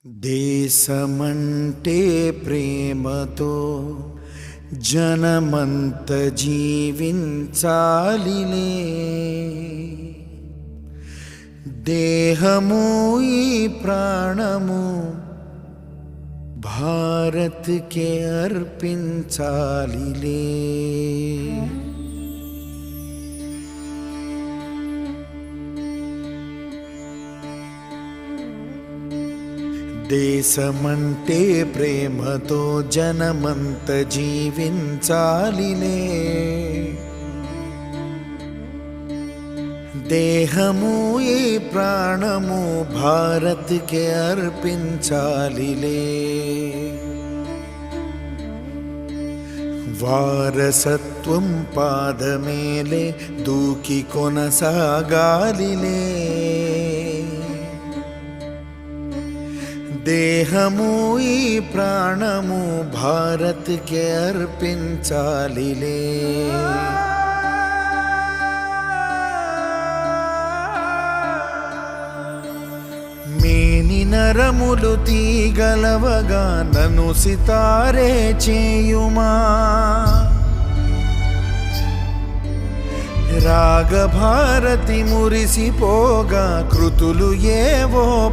దేశమంటే ప్రేమతో జనమంత జీవించాలిలే. దేహము ఈ ప్రాణము భారత్కే అర్పించాలిలే. దేశమంటే ప్రేమతో జనమంత జీవించాలిలే. దేహము ఈ ప్రాణము భారత్కే అర్పించాలిలే. వారసత్వం పాదమేలే దూకి కొనసాగాలిలే. దేహము ఈ ప్రాణము భారత్కే అర్పించాలిలే. మేని నరములు తీగలవగా నన్ను సితారే చేయుమా. రాగభారతి మురిసిపోగా కృతులు ఏవో